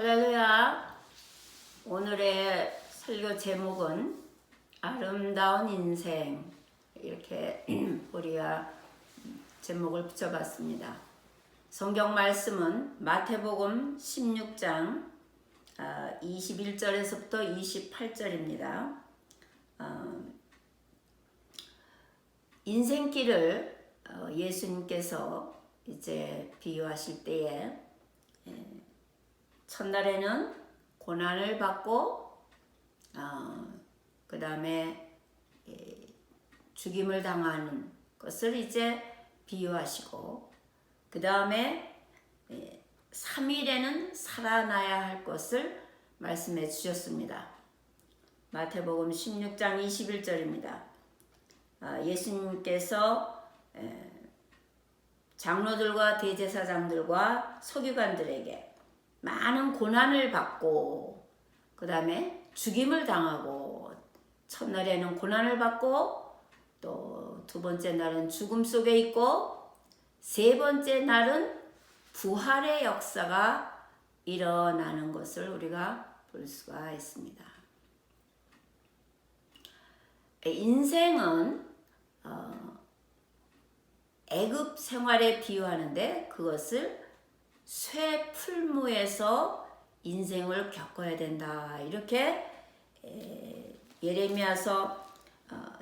할렐루야. 오늘의 설교 제목은 아름다운 인생, 이렇게 우리가 제목을 붙여봤습니다. 성경 말씀은 마태복음 16장 21절에서부터 28절입니다. 인생길을 예수님께서 이제 비유하실 때에 첫날에는 고난을 받고 그 다음에 죽임을 당하는 것을 이제 비유하시고, 그 다음에 3일에는 살아나야 할 것을 말씀해 주셨습니다. 마태복음 16장 21절입니다. 예수님께서 장로들과 대제사장들과 서기관들에게 많은 고난을 받고, 그 다음에 죽임을 당하고, 첫날에는 고난을 받고, 또 두 번째 날은 죽음 속에 있고, 세 번째 날은 부활의 역사가 일어나는 것을 우리가 볼 수가 있습니다. 인생은 애굽 생활에 비유하는데, 그것을 쇠풀무에서 인생을 겪어야 된다, 이렇게 예레미야서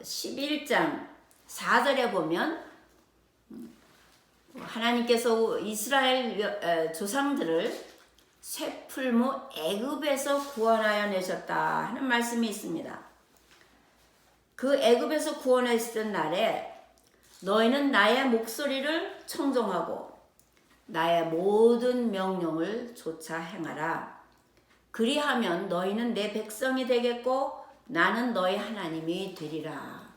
11장 4절에 보면 하나님께서 이스라엘 조상들을 쇠풀무 애굽에서 구원하여 내셨다 하는 말씀이 있습니다. 그 애굽에서 구원했던 날에 너희는 나의 목소리를 청종하고 나의 모든 명령을 좇아 행하라. 그리하면 너희는 내 백성이 되겠고 나는 너희 하나님이 되리라.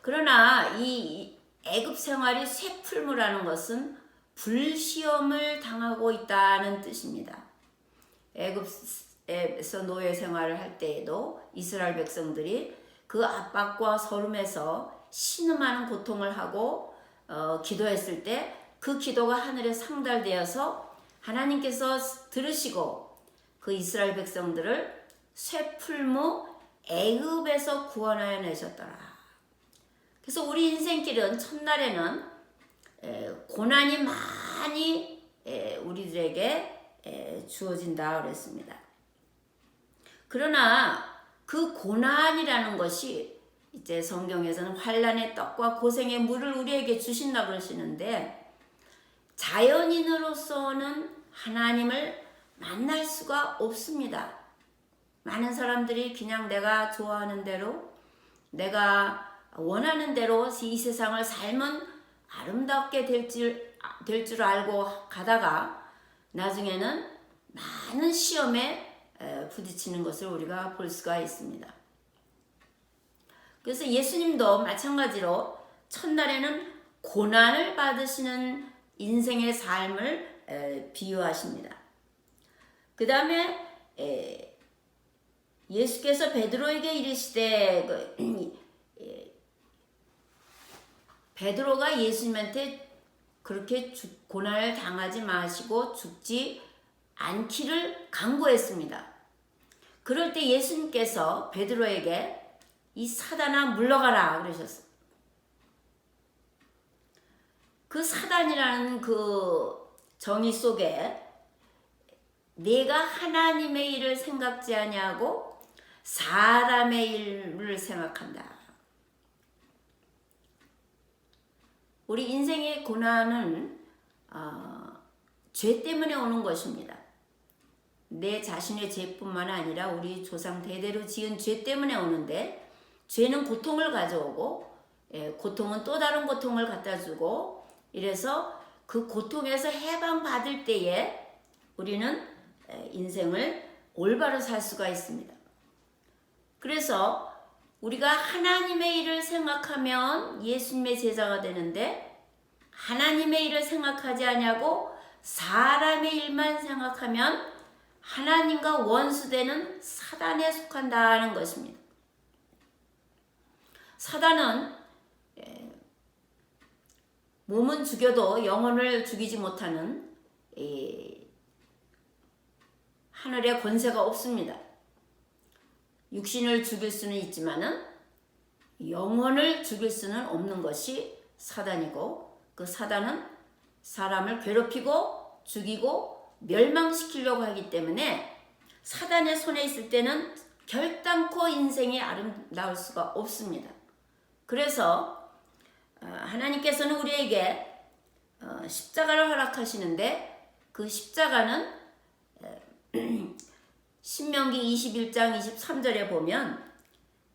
그러나 이 애굽 생활이 쇠풀무라는 것은 불시험을 당하고 있다는 뜻입니다. 애굽에서 노예 생활을 할 때에도 이스라엘 백성들이 그 압박과 서름에서 신음하는 고통을 하고 기도했을 때 그 기도가 하늘에 상달되어서 하나님께서 들으시고 그 이스라엘 백성들을 쇠풀무 애굽에서 구원하여 내셨더라. 그래서 우리 인생길은 첫날에는 고난이 많이 우리들에게 주어진다 그랬습니다. 그러나 그 고난이라는 것이 이제 성경에서는 환난의 떡과 고생의 물을 우리에게 주신다 그러시는데, 자연인으로서는 하나님을 만날 수가 없습니다. 많은 사람들이 그냥 내가 좋아하는 대로, 내가 원하는 대로 이 세상을 살면 아름답게 될 줄 알고 가다가 나중에는 많은 시험에 부딪히는 것을 우리가 볼 수가 있습니다. 그래서 예수님도 마찬가지로 첫날에는 고난을 받으시는 인생의 삶을 비유하십니다. 그 다음에 예수께서 베드로에게 이르시되, 베드로가 예수님한테 그렇게 고난을 당하지 마시고 죽지 않기를 간구했습니다. 그럴 때 예수님께서 베드로에게 이 사단아 물러가라 그러셨어요. 그 사단이라는 그 정의 속에 내가 하나님의 일을 생각지 아니하고 사람의 일을 생각한다. 우리 인생의 고난은 죄 때문에 오는 것입니다. 내 자신의 죄뿐만 아니라 우리 조상 대대로 지은 죄 때문에 오는데, 죄는 고통을 가져오고 고통은 또 다른 고통을 갖다 주고, 이래서 그 고통에서 해방받을 때에 우리는 인생을 올바로 살 수가 있습니다. 그래서 우리가 하나님의 일을 생각하면 예수님의 제자가 되는데, 하나님의 일을 생각하지 아니하고 사람의 일만 생각하면 하나님과 원수되는 사단에 속한다는 것입니다. 사단은 몸은 죽여도 영혼을 죽이지 못하는 하늘에 권세가 없습니다. 육신을 죽일 수는 있지만은 영혼을 죽일 수는 없는 것이 사단이고, 그 사단은 사람을 괴롭히고 죽이고 멸망시키려고 하기 때문에 사단의 손에 있을 때는 결단코 인생이 아름다울 수가 없습니다. 그래서 하나님께서는 우리에게 십자가를 허락하시는데, 그 십자가는 신명기 21장 23절에 보면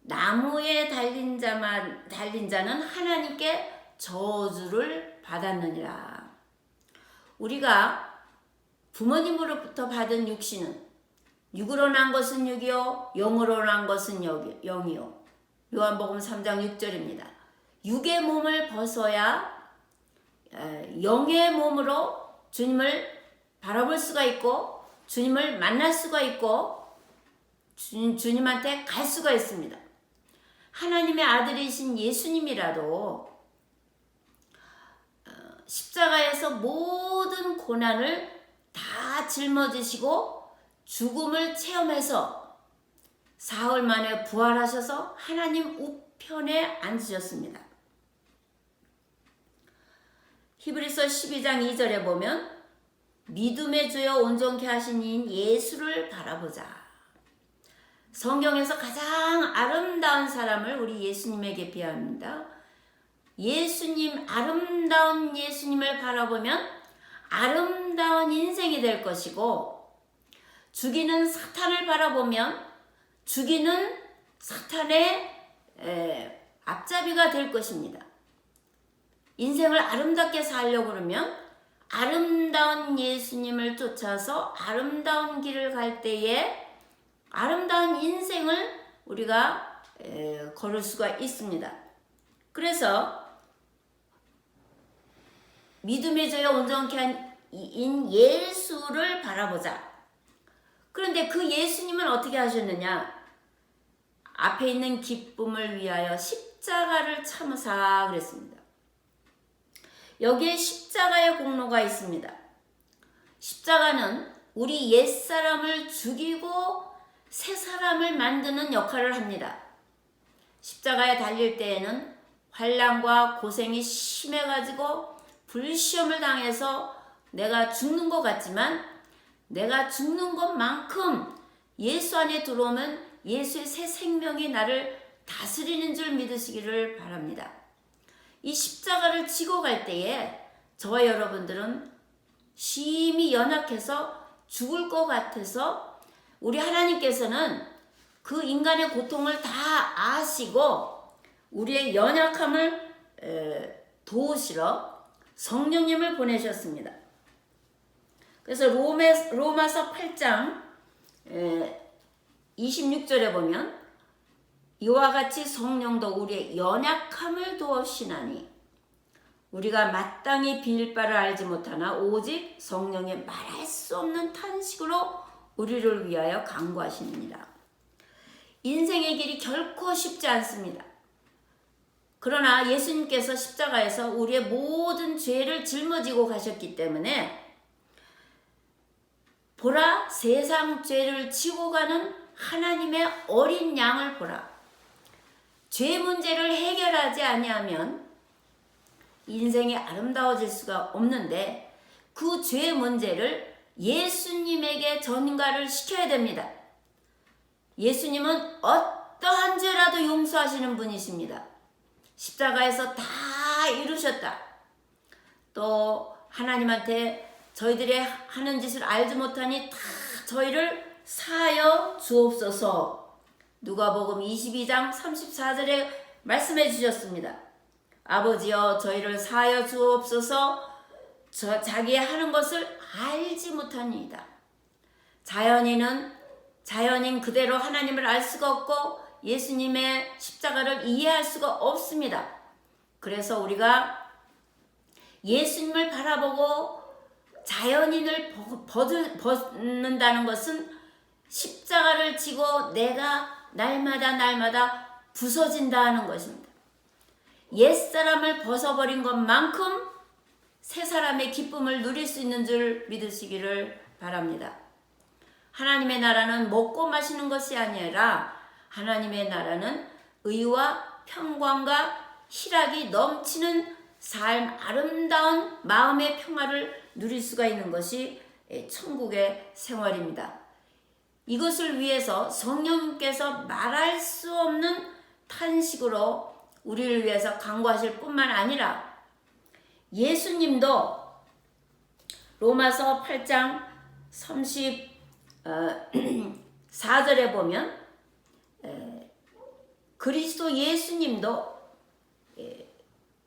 나무에 달린 자는 하나님께 저주를 받았느니라. 우리가 부모님으로부터 받은 육신은 육으로 난 것은 육이요 영으로 난 것은 영이요. 요한복음 3장 6절입니다. 육의 몸을 벗어야 영의 몸으로 주님을 바라볼 수가 있고 주님을 만날 수가 있고 주님한테 갈 수가 있습니다. 하나님의 아들이신 예수님이라도 십자가에서 모든 고난을 다 짊어지시고 죽음을 체험해서 사흘 만에 부활하셔서 하나님 우편에 앉으셨습니다. 히브리서 12장 2절에 보면 믿음의 주여 온전케 하신 이인 예수를 바라보자. 성경에서 가장 아름다운 사람을 우리 예수님에게 비합니다. 예수님, 아름다운 예수님을 바라보면 아름다운 인생이 될 것이고, 죽이는 사탄을 바라보면 죽이는 사탄의 앞잡이가 될 것입니다. 인생을 아름답게 살려고 그러면 아름다운 예수님을 쫓아서 아름다운 길을 갈 때에 아름다운 인생을 우리가 걸을 수가 있습니다. 그래서 믿음의 저여 온전케 한 인 예수를 바라보자. 그런데 그 예수님은 어떻게 하셨느냐? 앞에 있는 기쁨을 위하여 십자가를 참으사 그랬습니다. 여기에 십자가의 공로가 있습니다. 십자가는 우리 옛사람을 죽이고 새 사람을 만드는 역할을 합니다. 십자가에 달릴 때에는 환난과 고생이 심해가지고 불시험을 당해서 내가 죽는 것 같지만, 내가 죽는 것만큼 예수 안에 들어오면 예수의 새 생명이 나를 다스리는 줄 믿으시기를 바랍니다. 이 십자가를 지고 갈 때에 저와 여러분들은 심히 연약해서 죽을 것 같아서 우리 하나님께서는 그 인간의 고통을 다 아시고 우리의 연약함을 도우시러 성령님을 보내셨습니다. 그래서 로마서 8장 26절에 보면 이와 같이 성령도 우리의 연약함을 도우시나니 우리가 마땅히 빌 바를 알지 못하나 오직 성령의 말할 수 없는 탄식으로 우리를 위하여 간구하시느니라. 인생의 길이 결코 쉽지 않습니다. 그러나 예수님께서 십자가에서 우리의 모든 죄를 짊어지고 가셨기 때문에 보라, 세상 죄를 지고 가는 하나님의 어린 양을 보라. 죄 문제를 해결하지 아니하면 인생이 아름다워질 수가 없는데 그 죄 문제를 예수님에게 전가를 시켜야 됩니다. 예수님은 어떠한 죄라도 용서하시는 분이십니다. 십자가에서 다 이루셨다. 또 하나님한테 저희들의 하는 짓을 알지 못하니 다 저희를 사하여 주옵소서. 누가복음 22장 34절에 말씀해 주셨습니다. 아버지여 저희를 사하여 주옵소서. 자기의 하는 것을 알지 못하니이다. 자연인 그대로 하나님을 알 수가 없고 예수님의 십자가를 이해할 수가 없습니다. 그래서 우리가 예수님을 바라보고 자연인을 벗는다는 것은 십자가를 지고 내가 날마다 부서진다는 것입니다. 옛사람을 벗어버린 것만큼 새 사람의 기쁨을 누릴 수 있는 줄 믿으시기를 바랍니다. 하나님의 나라는 먹고 마시는 것이 아니라 하나님의 나라는 의와 평강과 희락이 넘치는 삶, 아름다운 마음의 평화를 누릴 수가 있는 것이 천국의 생활입니다. 이것을 위해서 성령님께서 말할 수 없는 탄식으로 우리를 위해서 간구하실 뿐만 아니라 예수님도 로마서 8장 34절에 보면 그리스도 예수님도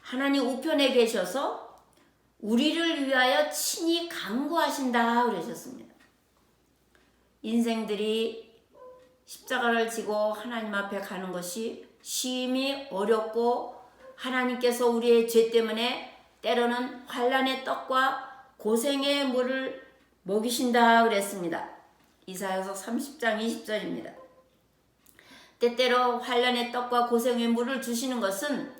하나님 우편에 계셔서 우리를 위하여 친히 간구하신다 그러셨습니다. 인생들이 십자가를 지고 하나님 앞에 가는 것이 심히 어렵고 하나님께서 우리의 죄 때문에 때로는 환난의 떡과 고생의 물을 먹이신다 그랬습니다. 이사야서 30장 20절입니다. 때때로 환난의 떡과 고생의 물을 주시는 것은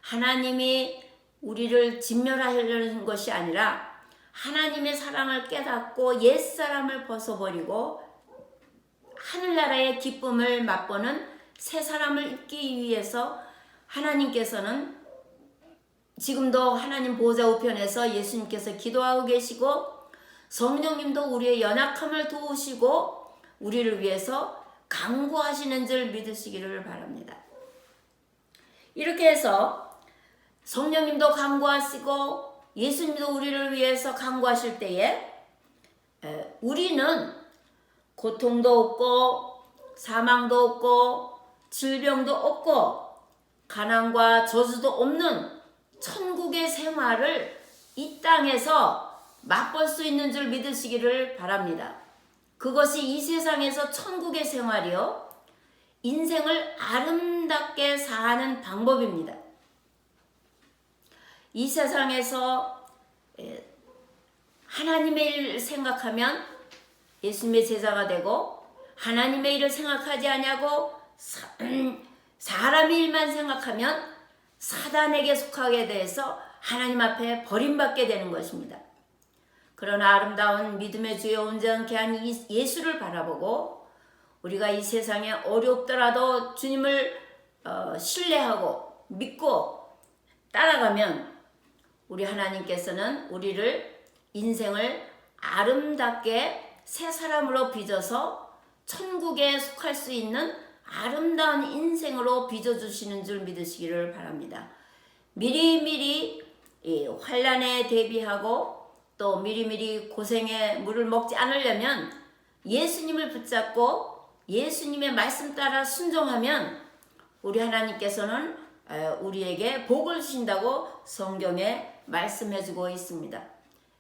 하나님이 우리를 진멸하려는 것이 아니라 하나님의 사랑을 깨닫고 옛사람을 벗어버리고 하늘나라의 기쁨을 맛보는 새 사람을 입기 위해서 하나님께서는 지금도 하나님 보좌 우편에서 예수님께서 기도하고 계시고 성령님도 우리의 연약함을 도우시고 우리를 위해서 간구하시는 줄 믿으시기를 바랍니다. 이렇게 해서 성령님도 간구하시고 예수님도 우리를 위해서 간구하실 때에 우리는 고통도 없고 사망도 없고 질병도 없고 가난과 저주도 없는 천국의 생활을 이 땅에서 맛볼 수 있는 줄 믿으시기를 바랍니다. 그것이 이 세상에서 천국의 생활이요 인생을 아름답게 사는 방법입니다. 이 세상에서 하나님의 일을 생각하면 예수님의 제자가 되고 하나님의 일을 생각하지 아니하고 사람의 일만 생각하면 사단에게 속하게 돼서 하나님 앞에 버림받게 되는 것입니다. 그러나 아름다운 믿음의 주여 온전케 한 예수를 바라보고 우리가 이 세상에 어렵더라도 주님을 신뢰하고 믿고 따라가면 우리 하나님께서는 우리를 인생을 아름답게 새 사람으로 빚어서 천국에 속할 수 있는 아름다운 인생으로 빚어주시는 줄 믿으시기를 바랍니다. 미리미리 환난에 대비하고 또 미리미리 고생의 물을 먹지 않으려면 예수님을 붙잡고 예수님의 말씀 따라 순종하면 우리 하나님께서는 우리에게 복을 주신다고 성경에 말씀해주고 있습니다.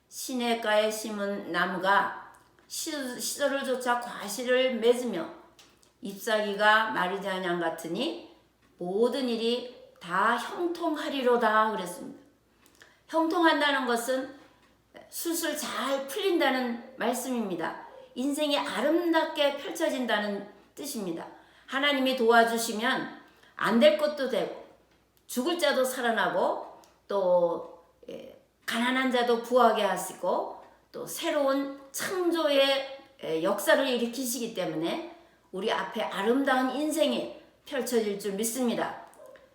시냇가에 심은 나무가 시절을 쫓아 과실을 맺으며 잎사귀가 마르지 아니함 같으니 모든 일이 다 형통하리로다 그랬습니다. 형통한다는 것은 술술 잘 풀린다는 말씀입니다. 인생이 아름답게 펼쳐진다는 뜻입니다. 하나님이 도와주시면 안 될 것도 되고 죽을 자도 살아나고 또 가난한 자도 부하게 하시고 또 새로운 창조의 역사를 일으키시기 때문에 우리 앞에 아름다운 인생이 펼쳐질 줄 믿습니다.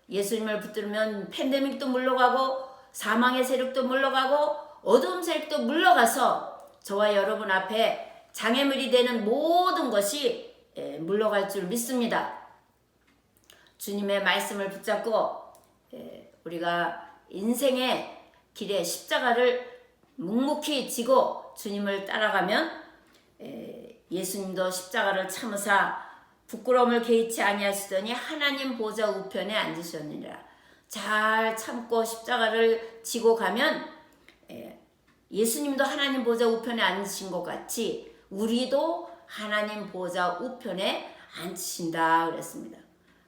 예수님을 붙들면 팬데믹도 물러가고 사망의 세력도 물러가고 어두움 세력도 물러가서 저와 여러분 앞에 장애물이 되는 모든 것이 물러갈 줄 믿습니다. 주님의 말씀을 붙잡고 우리가 인생의 길에 십자가를 묵묵히 지고 주님을 따라가면 예수님도 십자가를 참으사 부끄러움을 개의치 아니하시더니 하나님 보좌 우편에 앉으셨느니라. 잘 참고 십자가를 지고 가면 예수님도 하나님 보좌 우편에 앉으신 것 같이 우리도 하나님 보좌 우편에 앉으신다 그랬습니다.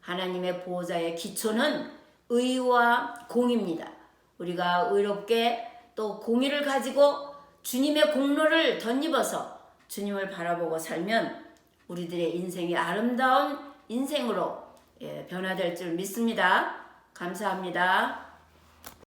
하나님의 보좌의 기초는 의와 공입니다. 우리가 의롭게 또 공의를 가지고 주님의 공로를 덧입어서 주님을 바라보고 살면 우리들의 인생이 아름다운 인생으로 변화될 줄 믿습니다. 감사합니다.